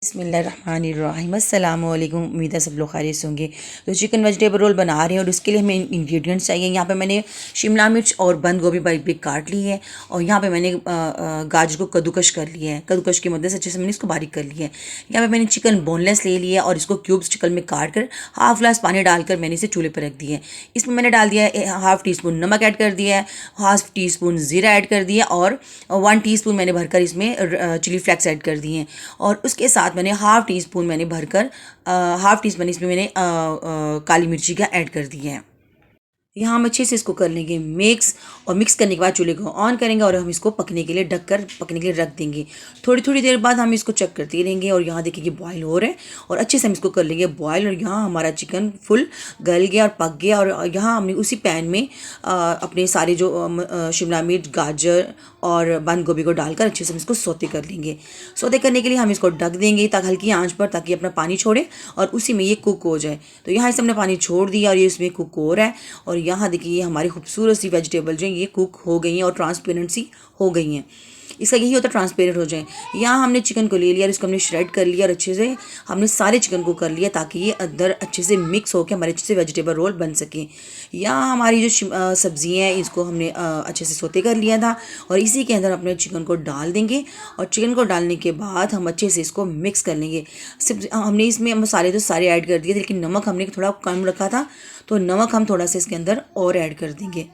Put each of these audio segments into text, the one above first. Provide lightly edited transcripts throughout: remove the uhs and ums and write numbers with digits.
बिस्मिल्लाहिर्रहमानिर्रहीम अस्सलाम वालेकुम। उम्मीद है सब लोग खैरियत से होंगे। तो चिकन वेजिटेबल रोल बना रहे हैं और उसके लिए हमें इंग्रेडिएंट्स चाहिए। यहाँ पे मैंने शिमला मिर्च और बंद गोभी बारीक बारीक काट ली है और यहाँ पे मैंने गाजर को कद्दूकश कर लिया है। कद्दूकश की मदद से अच्छे से मैंने इसको बारीक कर लिया है। यहाँ पे मैंने चिकन बोनलेस ले लिया और इसको क्यूब्स चिकन में काट कर हाफ ग्लास पानी डालकर मैंने इसे चूल्हे पर रख दिया है। इसमें मैंने डाल दिया है हाफ टी स्पून नमक ऐड कर दिया है, हाफ टी स्पून ज़ीरा ऐड कर दिया और 1 टीस्पून मैंने भरकर इसमें चिली फ्लेक्स ऐड कर दिए हैं। और उसके साथ मैंने हाफ टी स्पून मैंने भरकर हाफ टी स्पून इसमें मैंने काली मिर्ची का ऐड कर दिया है। यहाँ हम अच्छे से इसको कर लेंगे मिक्स और मिक्स करने के बाद चूल्हे को ऑन करेंगे और हम इसको पकने के लिए ढककर पकने के लिए रख देंगे। थोड़ी थोड़ी देर बाद हम इसको चेक करते रहेंगे और यहाँ देखिए कि बॉयल हो रहा है और अच्छे से हम इसको कर लेंगे बॉयल। और यहाँ हमारा चिकन फुल गल गया और पक गया। और यहाँ हमने उसी पैन में अपने सारे जो शिमला मिर्च गाजर और बंद गोभी को डालकर अच्छे से हम इसको सौते कर लेंगे। सौते करने के लिए हम इसको ढक देंगे ताकि हल्की आंच पर, ताकि अपना पानी छोड़े और उसी में ये कुक हो जाए। तो यहाँ से हमने पानी छोड़ दिया और ये इसमें कुक हो रहा है। और यहाँ देखिए ये हमारी खूबसूरत सी वेजिटेबल जो है ये कुक हो गई हैं और ट्रांसपेरेंट सी हो गई हैं। इसका यही होता है ट्रांसपेरेंट हो जाए। यहाँ हमने चिकन को ले लिया और इसको हमने श्रेड कर लिया और अच्छे से हमने सारे चिकन को कर लिया ताकि ये अंदर अच्छे से मिक्स होकर हमारे अच्छे से वेजिटेबल रोल बन सके। यहाँ हमारी जो सब्जियाँ हैं इसको हमने अच्छे से सोते कर लिया था और इसी के अंदर अपने चिकन को डाल देंगे। और चिकन को डालने के बाद हम अच्छे से इसको मिक्स कर लेंगे। हमने इसमें मसाले तो सारे ऐड कर दिए थे लेकिन नमक हमने थोड़ा कम रखा था, तो नमक हम थोड़ा सा इसके अंदर और ऐड कर देंगे।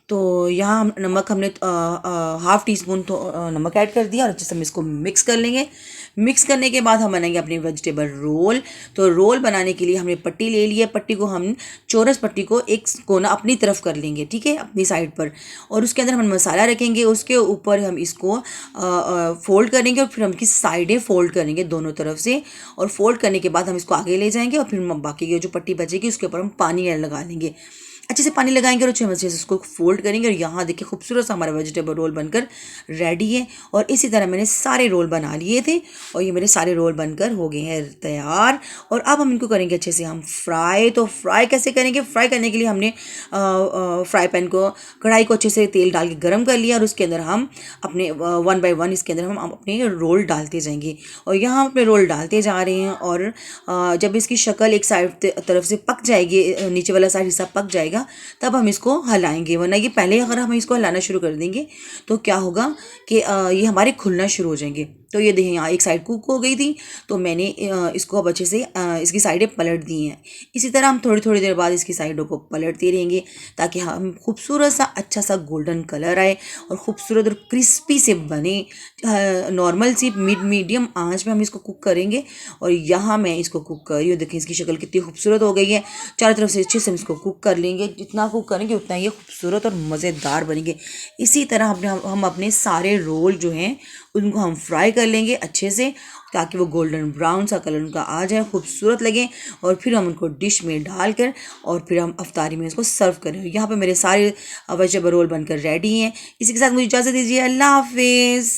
तो यहाँ हम नमक हमने हाफ टी स्पून तो नमक ऐड कर दिया और अच्छे से हम इसको मिक्स कर लेंगे। मिक्स करने के बाद हम बनाएंगे अपनी वेजिटेबल रोल। तो रोल बनाने के लिए हमने पट्टी ले ली है। पट्टी को हम चौरस पट्टी को एक कोना अपनी तरफ कर लेंगे, ठीक है, अपनी साइड पर। और उसके अंदर हम मसाला रखेंगे, उसके ऊपर हम इसको फोल्ड करेंगे और फिर हम इसकी साइडें फोल्ड करेंगे दोनों तरफ से। और फोल्ड करने के बाद हम इसको आगे ले जाएंगे और फिर बाकी की जो पट्टी बचेगी उसके ऊपर हम पानी लगा लेंगे। अच्छे से पानी लगाएंगे और अच्छे से इसको फोल्ड करेंगे। और यहाँ देखिए खूबसूरत सा हमारा वेजिटेबल रोल बनकर रेडी है। और इसी तरह मैंने सारे रोल बना लिए थे और ये मेरे सारे रोल बनकर हो गए हैं तैयार। और अब हम इनको करेंगे अच्छे से हम फ्राई। तो फ्राई कैसे करेंगे? फ्राई करने के लिए हमने फ्राई पैन को, कढ़ाई को अच्छे से तेल डाल के गर्म कर लिया और उसके अंदर हम अपने 1 बाय 1 इसके अंदर हम अपने रोल डालते जाएंगे। और यहाँ हम अपने रोल डालते जा रहे हैं। और जब इसकी शक्ल एक साइड तरफ से पक जाएगी, नीचे वाला साइड हिस्सा पक जाएगा, तब हम इसको हिलाएंगे। वरना ये पहले अगर हम इसको हिलाना शुरू कर देंगे तो क्या होगा कि ये हमारे खुलना शुरू हो जाएंगे। तो ये देखिए यहाँ एक साइड कुक हो गई थी तो मैंने इसको अब अच्छे से इसकी साइडें पलट दी हैं। इसी तरह हम थोड़ी थोड़ी देर बाद इसकी साइडों को पलटते रहेंगे ताकि हम खूबसूरत सा अच्छा सा गोल्डन कलर आए और ख़ूबसूरत और क्रिस्पी से बने। नॉर्मल सी मीडियम आंच में हम इसको कुक करेंगे। और यहाँ मैं इसको कुक कर रही हूँ, देखिए इसकी शक्ल कितनी खूबसूरत हो गई है। चारों तरफ से अच्छे से हम इसको कुक कर लेंगे। जितना कुक करेंगे उतना ये खूबसूरत और मज़ेदार बनेंगे। इसी तरह हम अपने सारे रोल जो हैं उनको हम फ्राई कर लेंगे अच्छे से ताकि वो गोल्डन ब्राउन सा कलर उनका आ जाए, खूबसूरत लगे। और फिर हम उनको डिश में डालकर और फिर हम अफ्तारी में इसको सर्व करें। यहाँ पे मेरे सारे वेजिटेबल रोल बनकर रेडी हैं। इसी के साथ मुझे इजाज़त दीजिए। अल्लाह हाफिज़।